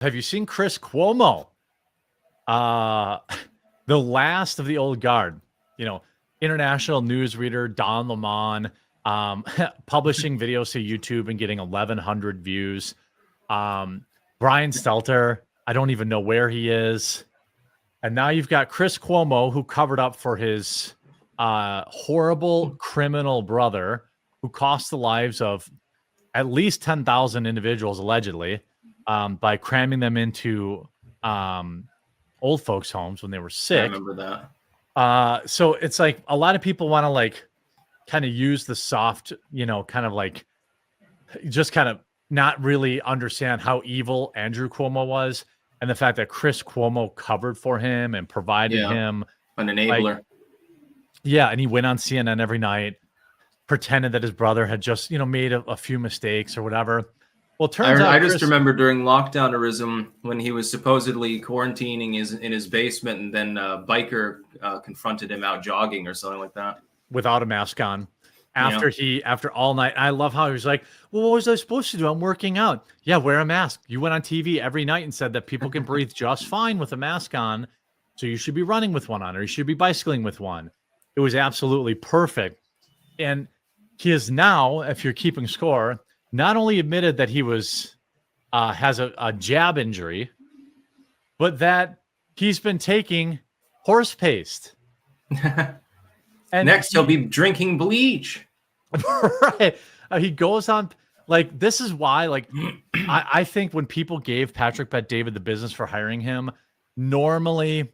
Have you seen Chris Cuomo? The last of the old guard, international newsreader, Don Lemon, publishing videos to YouTube and getting 1,100 views. Brian Stelter, I don't even know where he is. And now you've got Chris Cuomo, who covered up for his horrible criminal brother, who cost the lives of at least 10,000 individuals, allegedly, by cramming them into old folks' homes when they were sick. I remember that. So it's like a lot of people want to like kind of use the soft, kind of like just kind of not really understand how evil Andrew Cuomo was, and the fact that Chris Cuomo covered for him and provided him an enabler. And he went on CNN every night, pretended that his brother had just, made a few mistakes or whatever. Well, it turns out I just remember during lockdownerism when he was supposedly quarantining in his basement, and then a biker confronted him out jogging or something like that without a mask on. After all night, I love how he was like, well, what was I supposed to do? I'm working out. Yeah, wear a mask. You went on TV every night and said that people can breathe just fine with a mask on. So you should be running with one on, or you should be bicycling with one. It was absolutely perfect. And he is now, if you're keeping score, not only admitted that he has a jab injury, but that he's been taking horse paste. And next, he'll be drinking bleach. Right. He goes on, like, this is why, like, I think when people gave Patrick Bet-David the business for hiring him, normally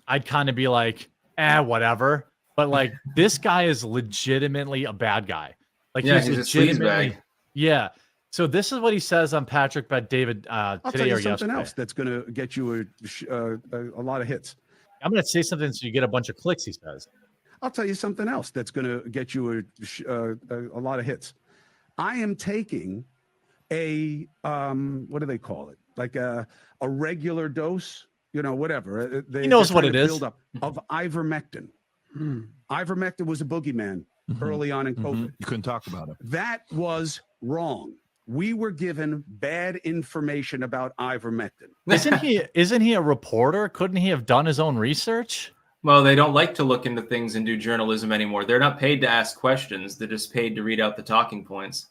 I'd kind of be like, whatever. But, like, this guy is legitimately a bad guy. Like, he's legitimately, yeah. So this is what he says on Patrick Bet-David today I'll tell you or something yesterday. else that's going to get you a lot of hits. I'm going to say something so you get a bunch of clicks, he says. I'll tell you something else that's going to get you a lot of hits. I am taking a what do they call it? Like a regular dose, whatever. He knows what it is. Buildup of ivermectin. Ivermectin was a boogeyman early on in COVID. You couldn't talk about it. That was wrong. We were given bad information about ivermectin. Isn't he a reporter? Couldn't he have done his own research? Well, they don't like to look into things and do journalism anymore. They're not paid to ask questions. They're just paid to read out the talking points.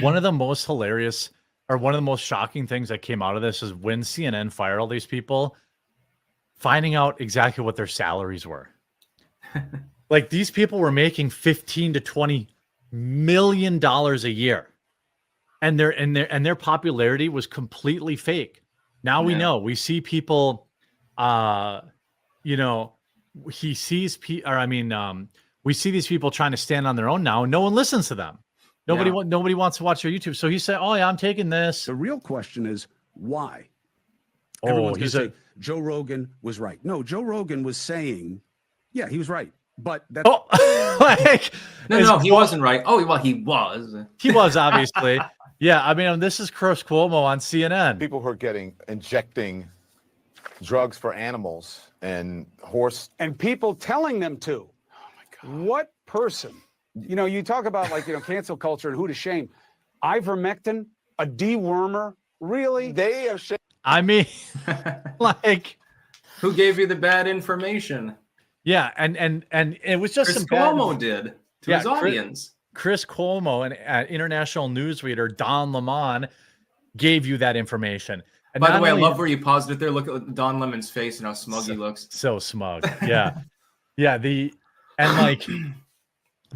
One of the most hilarious, or one of the most shocking things that came out of this is when CNN fired all these people, finding out exactly what their salaries were. Like, these people were making $15 to $20 million a year, and their popularity was completely fake. Now we know. We see people, we see these people trying to stand on their own now, and no one listens to them. Nobody wants to watch their YouTube. So he said, "Oh yeah, I'm taking this." The real question is why. Oh, everyone's going to say Joe Rogan was right. No, Joe Rogan was saying, yeah, he was right, but that's no, he wasn't right. Oh, well, he was. He was, obviously. Yeah, I mean, this is Chris Cuomo on CNN. People who are injecting drugs for animals and and people telling them to. Oh my God. What person? You talk about cancel culture and who to shame. Ivermectin, a dewormer, really? They have shamed. I mean, like, who gave you the bad information? Yeah, and it was just Chris Cuomo did to his audience. Chris Cuomo, an international newsreader, Don Lemon, gave you that information. And by the way, I love where you paused it there. Look at Don Lemon's face and how smug he looks. So smug. Yeah. Yeah.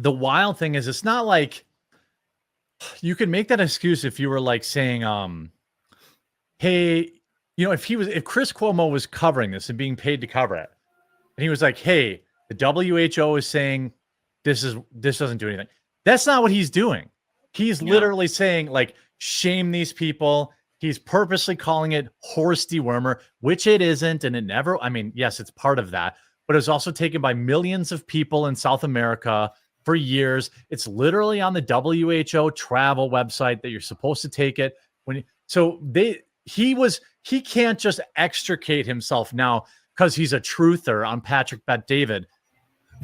The wild thing is, it's not like you can make that excuse if you were like saying, hey, if Chris Cuomo was covering this and being paid to cover it, and he was like, hey, the WHO is saying this doesn't do anything. That's not what he's doing. He's literally saying, like, shame these people. He's purposely calling it horse dewormer, which it isn't. And it never, I mean, yes, it's part of that, but it was also taken by millions of people in South America for years. It's literally on the WHO travel website that you're supposed to take it he can't just extricate himself now because he's a truther on Patrick Bet-David.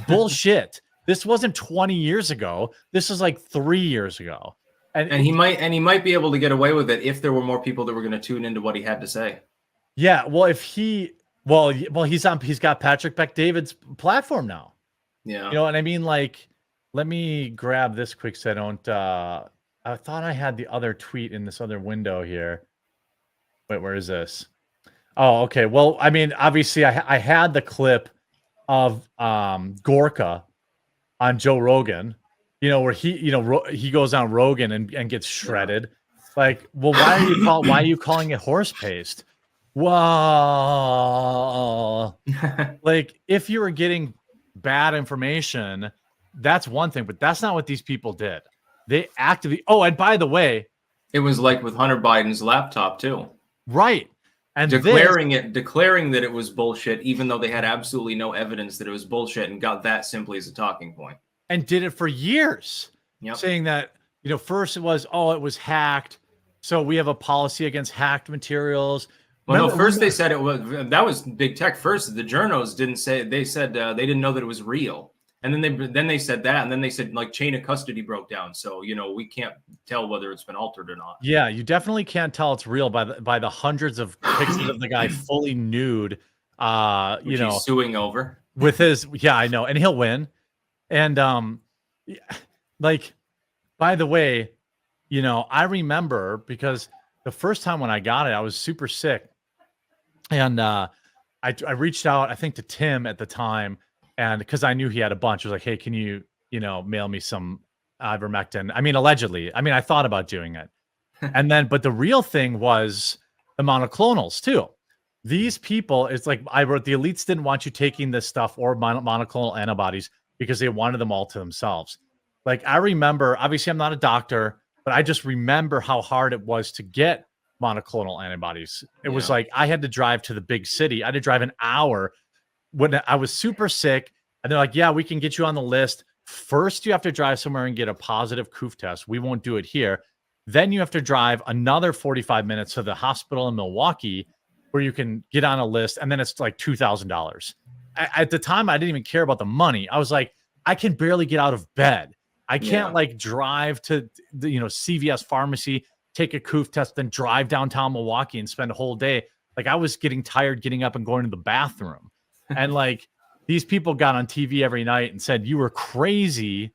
Bullshit. This wasn't 20 years ago. This is like 3 years ago. And he might be able to get away with it if there were more people that were going to tune into what he had to say. Yeah, well, he's got Patrick Bet-David's platform now. Yeah. You know what I mean? Like, let me grab this quick so I don't I thought I had the other tweet in this other window here. Wait, where is this? Oh, okay. Well, I mean, obviously I had the clip of Gorka on Joe Rogan, you know, where he goes on Rogan and gets shredded. Like, well, why are you calling it horse paste? Well, like, if you were getting bad information, that's one thing, but that's not what these people did. They actively, and by the way, it was like with Hunter Biden's laptop too. Right. And declaring that it was bullshit, even though they had absolutely no evidence that it was bullshit, and got that simply as a talking point. And did it for years, saying that, you know, first it was hacked, so we have a policy against hacked materials. Well, no, first they said that was big tech. First, the journos didn't say, they said they didn't know that it was real. And then they said that, and then they said like chain of custody broke down. So, you know, we can't tell whether it's been altered or not. Yeah, you definitely can't tell it's real by the hundreds of pictures of the guy fully nude. Which he's suing over with his, I know, and he'll win. And like, by the way, you know, I remember because the first time when I got it, I was super sick, and I reached out, I think, to Tim at the time. And because I knew he had a bunch, I was like, hey, can you mail me some ivermectin? I mean, allegedly. I mean, I thought about doing it. And then, but the real thing was the monoclonals too. These people, it's like I wrote, the elites didn't want you taking this stuff or monoclonal antibodies because they wanted them all to themselves. Like, I remember, obviously I'm not a doctor, but I just remember how hard it was to get monoclonal antibodies. It was like, I had to drive to the big city. I had to drive an hour when I was super sick, and they're like, yeah, we can get you on the list. First, you have to drive somewhere and get a positive COOF test. We won't do it here. Then you have to drive another 45 minutes to the hospital in Milwaukee where you can get on a list. And then it's like $2,000. At the time, I didn't even care about the money. I was like, I can barely get out of bed. I can't like drive to the, CVS pharmacy, take a COOF test, then drive downtown Milwaukee and spend a whole day. Like, I was getting tired getting up and going to the bathroom. And like, these people got on TV every night and said you were crazy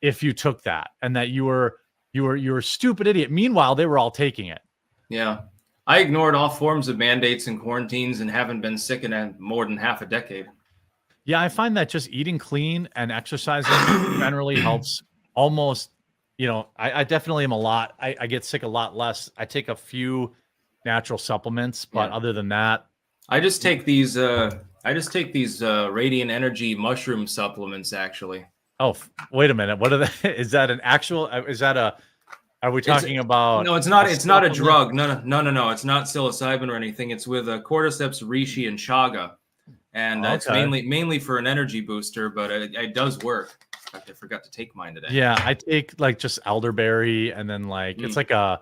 if you took that, and that you were a stupid idiot. Meanwhile, they were all taking it. Yeah, I ignored all forms of mandates and quarantines and haven't been sick in more than half a decade. Yeah, I find that just eating clean and exercising generally helps. Almost, I definitely am I get sick a lot less. I take a few natural supplements, but other than that, I just take these radiant energy mushroom supplements, actually. Oh, wait a minute. What are they? Is that an actual, are we talking about? No, it's not. It's not a drug. No. It's not psilocybin or anything. It's with cordyceps, reishi, and chaga. And it's mainly for an energy booster, but it does work. In fact, I forgot to take mine today. Yeah, I take like just elderberry, and then like, it's like a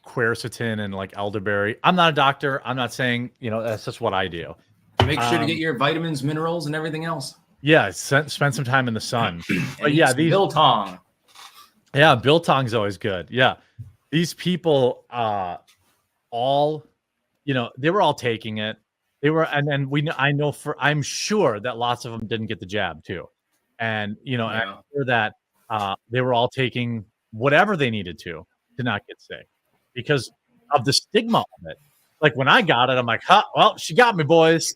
quercetin and like elderberry. I'm not a doctor. I'm not saying, that's just what I do. Make sure to get your vitamins, minerals, and everything else. Yeah, spend some time in the sun. But yeah, these biltong. Yeah, biltong's always good. Yeah, these people, they were all taking it. They were, and then I'm sure that lots of them didn't get the jab too, and I'm sure that they were all taking whatever they needed to not get sick because of the stigma of it. Like, when I got it, I'm like, well, she got me, boys.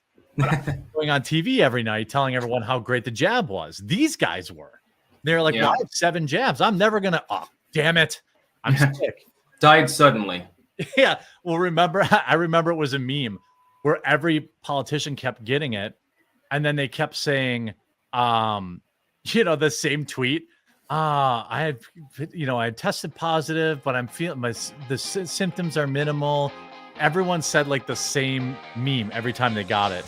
Going on TV every night telling everyone how great the jab was. These guys were. They're like, well, I have 7 jabs. I'm never going to, damn it. I'm sick. Died suddenly. Yeah. Well, I remember it was a meme where every politician kept getting it. And then they kept saying, the same tweet. I had tested positive, but I'm feeling the symptoms are minimal. Everyone said like the same meme every time they got it.